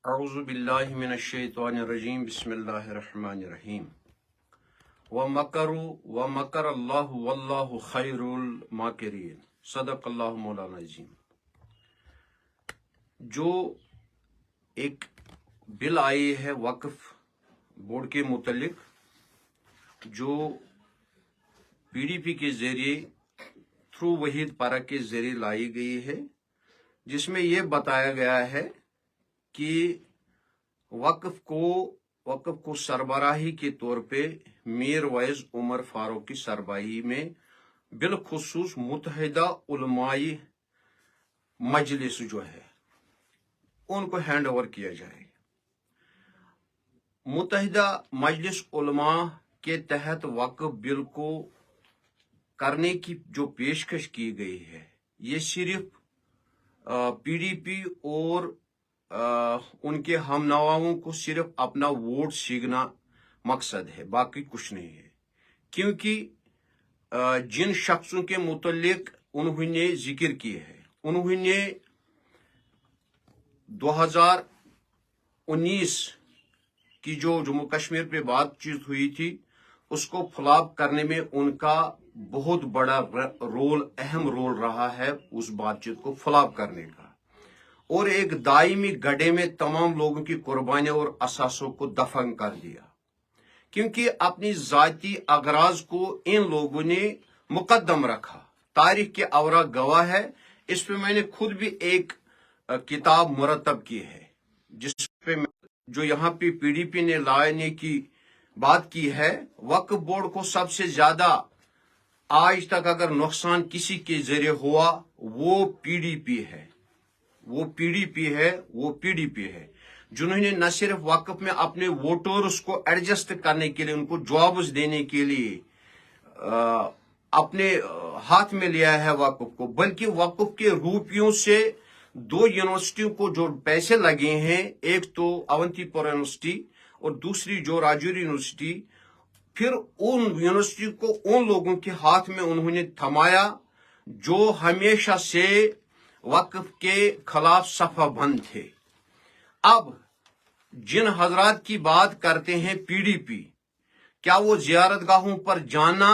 اعوذ باللہ من الشیطان الرجیم بسم اللہ الرحمن الرحیم وَمَكَرُوا وَمَكَرَ اللَّهُ وَاللَّهُ خَيْرُ الْمَاكِرِينَ صدق اللہ مولانا عظیم۔ جو ایک بل آئی ہے وقف بورڈ کے متعلق، جو پی ڈی پی کے ذریعے تھرو وحید پارہ کے ذریعے لائی گئی ہے، جس میں یہ بتایا گیا ہے کہ وقف کو سربراہی کے طور پہ میر وائز عمر فاروق کی سربراہی میں بالخصوص متحدہ علمائی مجلس جو ہے ان کو ہینڈ اوور کیا جائے۔ متحدہ مجلس علماء کے تحت وقف بل کو کرنے کی جو پیشکش کی گئی ہے، یہ صرف پی ڈی پی اور ان کے ہم نواؤں کو صرف اپنا ووٹ سیکھنا مقصد ہے، باقی کچھ نہیں ہے۔ کیونکہ جن شخصوں کے متعلق انہوں نے ذکر کی ہے، انہوں نے 2019 کی جو جموں کشمیر پہ بات چیت ہوئی تھی، اس کو فلاپ کرنے میں ان کا بہت بڑا اہم رول رہا ہے، اس بات چیت کو فلاپ کرنے کا، اور ایک دائمی گڑھے میں تمام لوگوں کی قربانیاں اور اثاثوں کو دفن کر دیا، کیونکہ اپنی ذاتی اغراض کو ان لوگوں نے مقدم رکھا۔ تاریخ کے اوراق گواہ ہے، اس پہ میں نے خود بھی ایک کتاب مرتب کی ہے، جس پہ جو یہاں پہ پی ڈی پی نے لانے کی بات کی ہے۔ وقف بورڈ کو سب سے زیادہ آج تک اگر نقصان کسی کے ذریعے ہوا وہ پی ڈی پی ہے، جنہوں نے نہ صرف وقف میں اپنے ووٹرز کو ایڈجسٹ کرنے کے لیے، ان کو جابز دینے کے لیے اپنے ہاتھ میں لیا ہے وقف کو، بلکہ وقف کے روپیوں سے 2 یونیورسٹیوں کو جو پیسے لگے ہیں، ایک تو اونتی پور یونیورسٹی اور دوسری جو راجوری یونیورسٹی، پھر ان یونیورسٹی کو ان لوگوں کے ہاتھ میں انہوں نے تھمایا جو ہمیشہ سے وقف کے خلاف صفحہ بند تھے۔ اب جن حضرات کی بات کرتے ہیں پی ڈی پی، کیا وہ زیارت گاہوں پر جانا،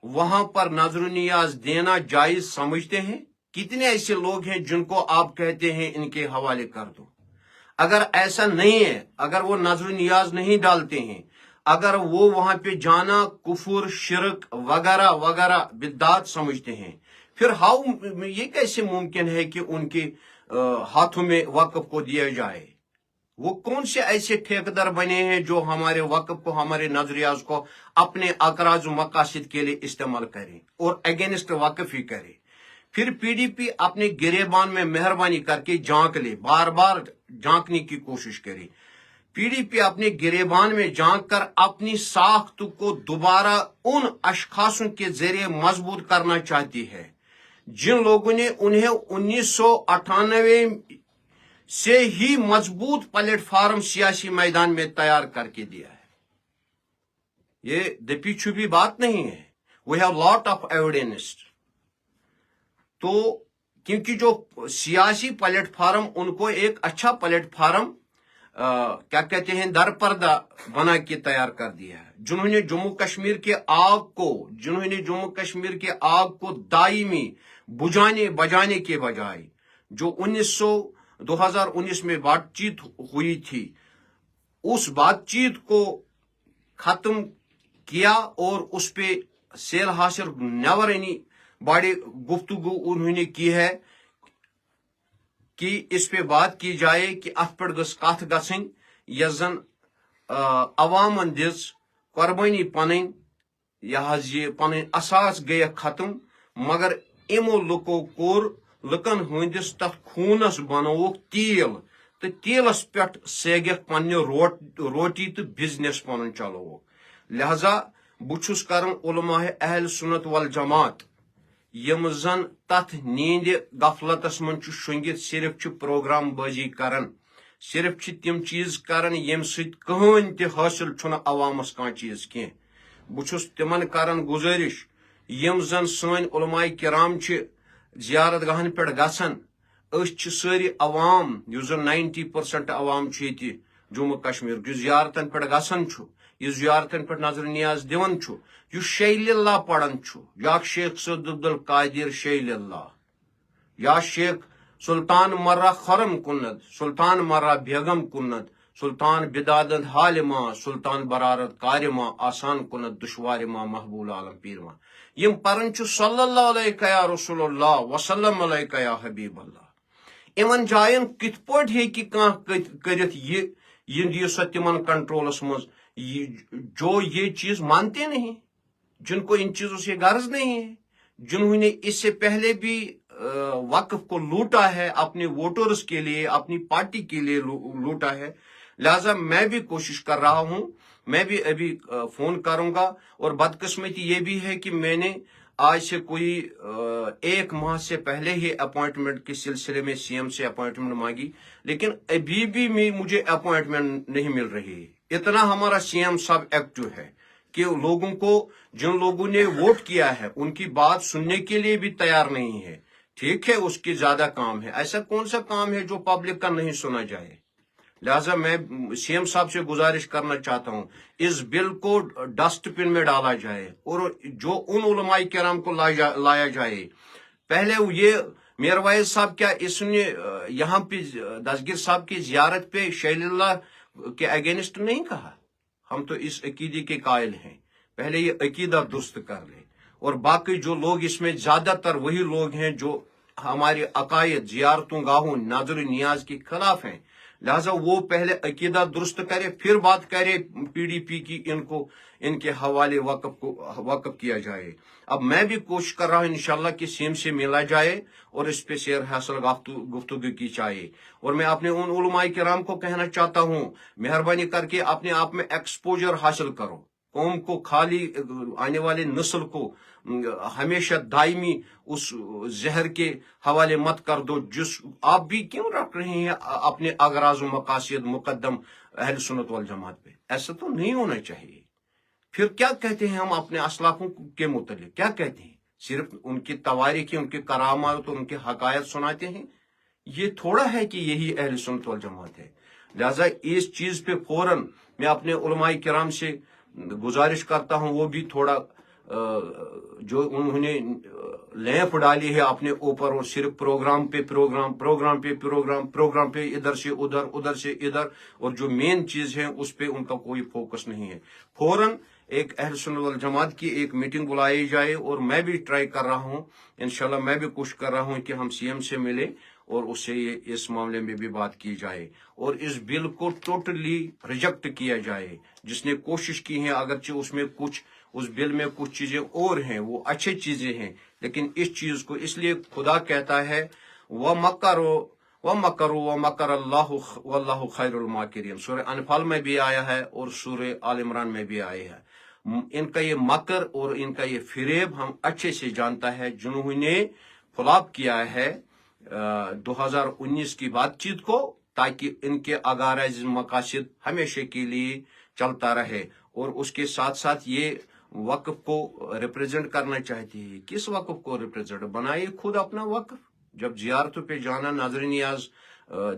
وہاں پر نظر و نیاز دینا جائز سمجھتے ہیں؟ کتنے ایسے لوگ ہیں جن کو آپ کہتے ہیں ان کے حوالے کر دو؟ اگر ایسا نہیں ہے، اگر وہ نظر و نیاز نہیں ڈالتے ہیں، اگر وہ وہاں پہ جانا کفر، شرک وغیرہ وغیرہ بدعات سمجھتے ہیں، پھر یہ کیسے ممکن ہے کہ ان کے ہاتھوں میں وقف کو دیا جائے؟ وہ کون سے ایسے ٹھیکیدار بنے ہیں جو ہمارے وقف کو، ہمارے نظریات کو اپنے اغراض و مقاصد کے لیے استعمال کریں اور اگینسٹ وقف ہی کرے؟ پھر پی ڈی پی اپنے گریبان میں مہربانی کر کے جھانک لے، بار بار جھانکنے کی کوشش کرے۔ پی ڈی پی اپنے گریبان میں جھانک کر اپنی ساخت کو دوبارہ ان اشخاصوں کے ذریعے مضبوط کرنا چاہتی ہے جن لوگوں نے انہیں 1998 سے ہی مضبوط پلیٹ فارم سیاسی میدان میں تیار کر کے دیا ہے۔ یہ دپی چھپی بات نہیں ہے، we have lot of evidence. تو کیونکہ جو سیاسی پلیٹ فارم ان کو ایک اچھا پلیٹ فارم کیا کہتے ہیں در پردہ بنا کے تیار کر دیا ہے، جنہوں نے جموں کشمیر کے آگ کو دائمی بجانے کے بجائے جو 2019 میں بات چیت ہوئی تھی، اس بات چیت کو ختم کیا اور اس پہ سیل حاصل نیور اینی بڑی گفتگو انہوں نے کی ہے کہ اس پہ بات کی جائے کہ ات پہ گھس کت گھن یس زن عوامن دز قربانی یہ پن اساس گئی ختم، مگر امو لکو کور لکن ہندس تر خونس بنوک تیل، تو تیلس پہ سیگک پنہ روٹی تو بزنس پن چلوک۔ لہذا بچھس کرن علماء اہل سنت والجماعت یم زن تتھ نیند غفلتس من شنگت صرف پروگرام بازی کرن، صرف تم چیز کرن یم سۭتۍ کہین تہ حاصل چھُنہ عوامس کانٛہہ چیز کی۔ بچھس تمن کرن گزارش یم زن سن علماء کرام چھ زیارت گاہن پہ گژھن، ساری عوام یُس زن 90% عوام چھُ ییٚتہِ جموں کشمیر یُس زیارتن پٮ۪ٹھ گژھان چھُ یُس زیارتن پٮ۪ٹھ نظر نیاز دِوان چھُ یُس شیخ اللہ پران چھُ یا شیخ سعد القادر شیخ اللہ یا شیخ سلطان مرہ خرم کنت سلطان مرہ بیگم کنت سلطان بدادت حالما سلطان برارت کارما آسان کنت دشوارما محبول عالم پیرما یم پرن چھُ صلی اللہ علیہ یا رسول اللہ وسلم علیہ یا حبیب اللہ ان جائن کت پٲٹھۍ ہیٚکہِ کانٛہہ کٔرِتھ یہِ سۄ تِمن کنٹرولس منٛز جو یہ چیز مانتے نہیں جن کو ان چیزوں سے غرض نہیں ہے جنہوں نے اس سے پہلے بھی وقف کو لوٹا ہے اپنے ووٹرز کے لیے اپنی پارٹی کے لیے لوٹا ہے لہذا میں بھی کوشش کر رہا ہوں میں بھی ابھی فون کروں گا اور بدقسمتی یہ بھی ہے کہ میں نے آج سے کوئی 1 ماہ سے پہلے ہی اپوائنٹمنٹ کے سلسلے میں سی ایم سے اپوائنٹمنٹ مانگی لیکن ابھی بھی مجھے اپوائنٹمنٹ نہیں مل رہی ہے اتنا ہمارا سی ایم صاحب ایکٹیو ہے کہ لوگوں کو جن لوگوں نے ووٹ کیا ہے ان کی بات سننے کے لیے بھی تیار نہیں ہے ٹھیک ہے اس کی زیادہ کام ہے ایسا کون سا کام ہے جو پبلک کا نہیں سنا جائے لہذا میں سی ایم صاحب سے گزارش کرنا چاہتا ہوں اس بل کو ڈسٹ بن میں ڈالا جائے اور جو ان علماء کرام کو لایا جائے پہلے یہ میر وائز صاحب کیا اس نے یہاں پہ دستگیر صاحب کی زیارت پہ شیخ اللہ کے اگینسٹ نہیں کہا ہم تو اس عقیدے کے قائل ہیں پہلے یہ عقیدہ درست کر لیں اور باقی جو لوگ اس میں زیادہ تر وہی لوگ ہیں جو ہمارے عقائد زیارتوں گاہوں نظر نیاز کے خلاف ہیں لہذا وہ پہلے عقیدہ درست کرے پھر بات کرے پی ڈی پی کی ان کے حوالے وقف کیا جائے اب میں بھی کوشش کر رہا ہوں انشاءاللہ کہ سیم سے ملا جائے اور اس پہ سیر حاصل گفتگو کی جائے اور میں اپنے ان علماء کرام کو کہنا چاہتا ہوں مہربانی کر کے اپنے آپ میں ایکسپوجر حاصل کرو قوم کو خالی آنے والے نسل کو ہمیشہ دائمی اس زہر کے حوالے مت کر دو جس آپ بھی کیوں رکھ رہے ہیں اپنے اغراض و مقاصد مقدم اہل سنت والجماعت پہ ایسا تو نہیں ہونا چاہیے پھر کیا کہتے ہیں ہم اپنے اسلافوں کے متعلق کیا کہتے ہیں صرف ان کی تواریخ ان کے کرامات اور ان کے حقائق سناتے ہیں یہ تھوڑا ہے کہ یہی اہل سنت والجماعت ہے لہذا اس چیز پہ فوراً میں اپنے علماء کرام سے گزارش کرتا ہوں وہ بھی تھوڑا جو انہوں نے لیمپ ڈالی ہے اپنے اوپر اور صرف پروگرام پہ ادھر سے ادھر ادھر سے ادھر اور جو مین چیز ہے اس پہ ان کا کوئی فوکس نہیں ہے فوراً ایک اہل سنت والجماعت کی ایک میٹنگ بلائی جائے اور میں بھی ٹرائی کر رہا ہوں انشاءاللہ میں بھی کوشش کر رہا ہوں کہ ہم سی ایم سے ملیں اور اس سے اس معاملے میں بھی بات کی جائے اور اس بل کو ٹوٹلی ریجیکٹ کیا جائے جس نے کوشش کی ہے اگرچہ اس بل میں کچھ چیزیں اور ہیں وہ اچھی چیزیں ہیں لیکن اس چیز کو اس لیے خدا کہتا ہے وَمَكَرُوا اللَّهُ وَاللَّهُ خَيْرُ الْمَاكِرِينَ سورہ انفال میں بھی آیا ہے اور سورہ آل عمران میں بھی آیا ہے ان کا یہ مکر اور ان کا یہ فریب ہم اچھے سے جانتا ہے جنہوں نے فلاپ کیا ہے 2019 کی بات چیت کو تاکہ ان کے اغراض مقاصد ہمیشہ کے لیے چلتا رہے اور اس کے ساتھ ساتھ یہ وقف کو ریپرزینٹ کرنا چاہتی ہے کس وقف کو ریپرزینٹ بنائیے خود اپنا وقف جب زیارتوں پہ جانا نظر نیاز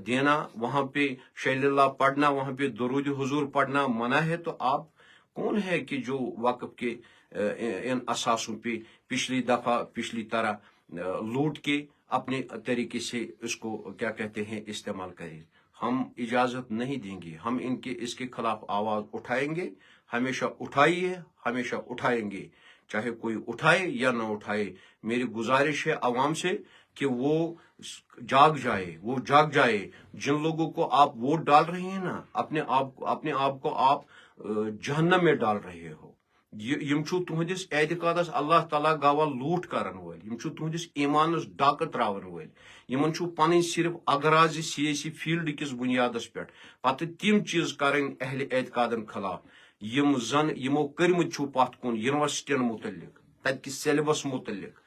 دینا وہاں پہ شیخ اللہ پڑھنا وہاں پہ درود حضور پڑھنا منع ہے تو آپ کون ہے کہ جو وقف کے ان اساسوں پہ پچھلی طرح لوٹ کے اپنے طریقے سے اس کو کیا کہتے ہیں استعمال کریں ہم اجازت نہیں دیں گے ہم اس کے خلاف آواز اٹھائیں گے ہمیشہ اٹھائیے ہمیشہ اٹھائیں گے چاہے کوئی اٹھائے یا نہ اٹھائے میری گزارش ہے عوام سے کہ وہ جاگ جائے جن لوگوں کو آپ ووٹ ڈال رہے ہیں نا اپنے آپ کو آپ جہنم میں ڈال رہے ہو یم چھو تہندس اعتقادس اللہ تعالیٰ گوا لوٹ کرن ول یم چھو تہندس ایمانس ڈاکہ تراون ول یمن چھو پن صرف اغراض سیاسی فیلڈ کس بنیادس پہ پتہ تم چیز کریں اہل اعتقادن خلاف یمو کرمت چھو پت کن یونیورسٹین متعلق تت کس سیلبس متعلق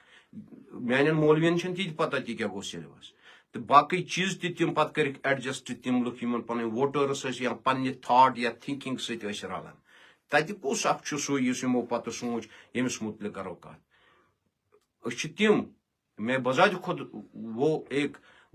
میان مولوین چھن تی پتہ تی کیا گو سیلبس تو باقی چیز تم پتہ کرک ایڈجسٹ تم لوگ یمن پن ووٹرس یا پنہ تھاٹ یا تھنکنگ ست رلان تتہ کس اخ سو اس یمو پتہ سوچ یمس متعلق کرو کت تم میں بذات خود وہ ایک